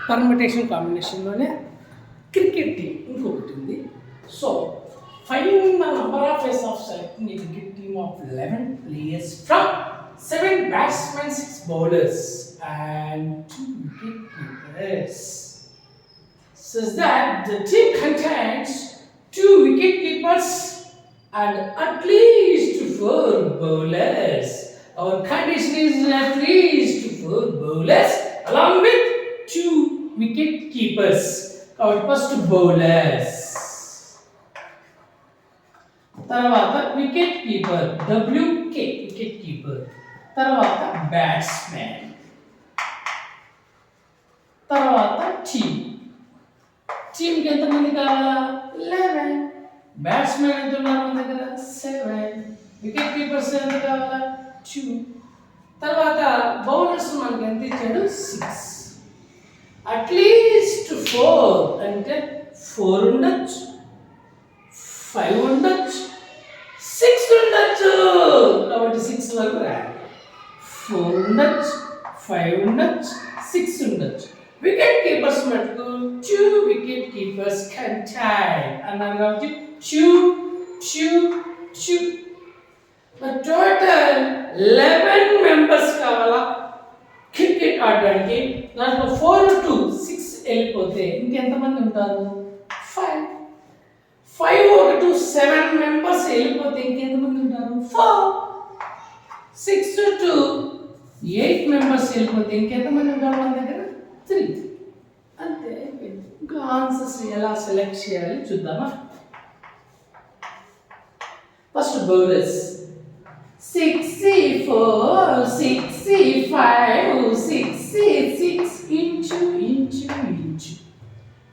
Permutation కాంబినేషన్లోనే cricket team ఇంకొకటి ఉంది. So find the number of ways of selecting A cricket team of 11 players from 7 batsmen, 6 bowlers and 2 wicketkeepers. Says that the team contains 2 wicketkeepers and at least 4 bowlers. Our condition is at least 4 bowlers along with 2 wicket keepers. Our first bowlers. తర్వాత wicket keeper WK wicket keeper. తర్వాత batsman. తర్వాత team కి ఎంతమంది కావాలా 11. Batsmen ఎంత ఉన్నారు మన దగ్గర 7. వికెట్ కీపర్స్ ఎంత కావాలా 2. తర్వాత బౌలర్స్ మనకి ఎంత ఇచ్చాడు 6. అట్లీస్ట్ 4 అంటే 4 ఉండొచ్చు, 5 ఉండొచ్చు, 6 ఉండొచ్చు. కాబట్టి 6 వరకు రాయాలి. 4 ఉండొచ్చు, 5 ఉండొచ్చు, 6 ఉండొచ్చు. వికెట్ కీపర్స్ మటుకు 2 వికెట్ కీపర్స్ కంటైన్ అన్నారు కాబట్టి 2 టోటల్ 11 మెంబర్స్ కావాలా క్రికెట్ ఆడడానికి. దాంట్లో 4 to 6 వెళ్ళిపోతే ఇంకెంతమంది ఉంటారు 5 to 7 మెంబర్స్ వెళ్ళిపోతే ఇంకెంతమంది ఉంటారు 4. 6 to 8 మెంబర్స్ వెళ్ళిపోతే ఇంకెంతమంది ఉంటారు మన దగ్గర 3. అంతే. ఇంకా ఆన్సర్స్ ఎలా సెలెక్ట్ చేయాలి చూద్దామా. First bowlers 6C4 6C5 6C6 inch.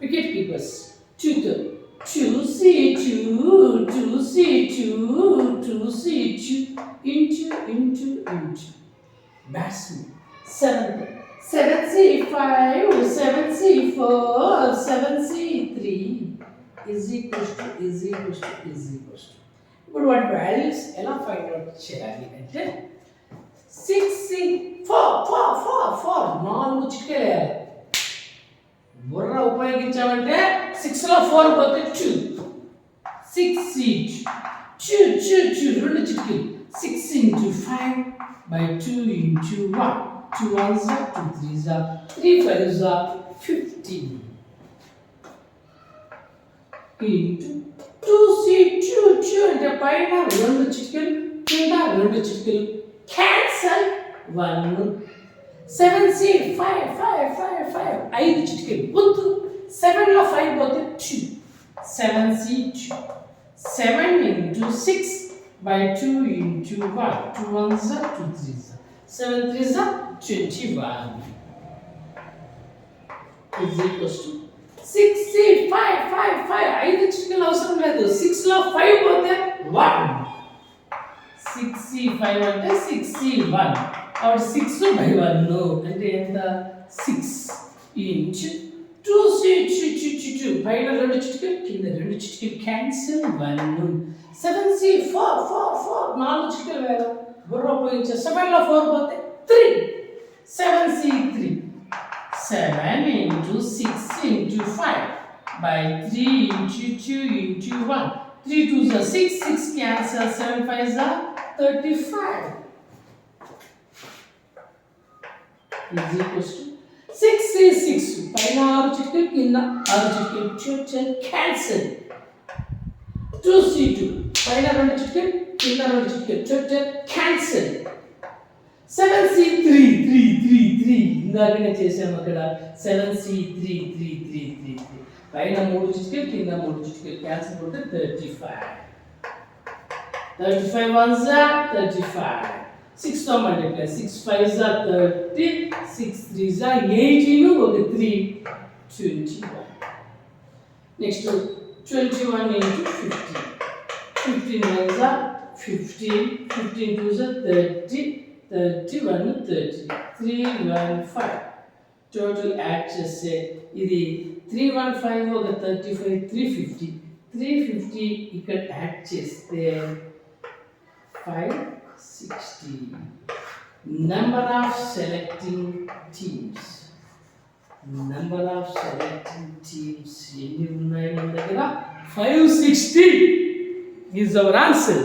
Wicket keepers 2C2 inch. Batsmen 7C5 7C4 7C3 is equals to. ఇప్పుడు వాటి వాల్యూస్ ఎలా ఫైండ్ అవుట్ చేయాలి అంటే 6C4 4 చిటికెలు వేయాలి. బుర్ర ఉపయోగించామంటే 6లో 4 పోతే 2. 6C2 2 చిటికెలు 6 into 5 by 2 into 1. 2 1s are 2 3s are 3 5s are 15 into 2C2 అంటే పైన 2 చిటికెలు కింద 2 చిటికెలు క్యాన్సల్ 1. 7C5 5 చిటికెలు వద్దు. 7లో 5 పోతే 2. 7C2 7 into 6 by 2 into 1. 2 1s are 2 3s are 7 3s are 21 is equals to 6C5 5 చిటికెలు అవసరం లేదు. 6లో 5 పోతే 1. 6C5 అంటే 6C1 కాబట్టి 6/1 అంటే ఎంత 6 ఇంచ్ 2C2 పైన 2 చిటికెలు కింద 2 చిటికెలు క్యాన్సిల్ 1. 7C4 4 చిటికెలు వేయాలి. బుర్ర ఉపయోగించే 7లో 4 పోతే 3. 7C3 7 into 6 into 5 by 3 into 2 into 1. 3 2s are 6 cancel 7 5s are 35 is equals to 6C6 పైన 6 చిటికెలు కింద 6 చిటికెలు టోటల్ క్యాన్సిల్. 2C2 పైన 2 చిటికెలు కింద 2 చిటికెలు టోటల్ క్యాన్సిల్. 7C3 ఇందాకనే చేసాము అక్కడ 7C3 పైన 3 చిటికెలు కింద 3 చిటికెలు క్యాన్సిల్ కొడితే 35 1s are 35. 6 తో multiply 6 5s are 30 6 3s are 18 ఒక 3 21. Next 21 into 15 15 1s are 15 15 2s are 30 31 30 315 total add చేస్తే ఇది 315 ఒక 35 350 ఇక్కడ యాడ్ చేస్తే 560. Number of selecting teams number of selected teams ఎన్ని ఉన్నాయి మన దగ్గర? 560 ఈజ్ అవర్ ఆన్సర్.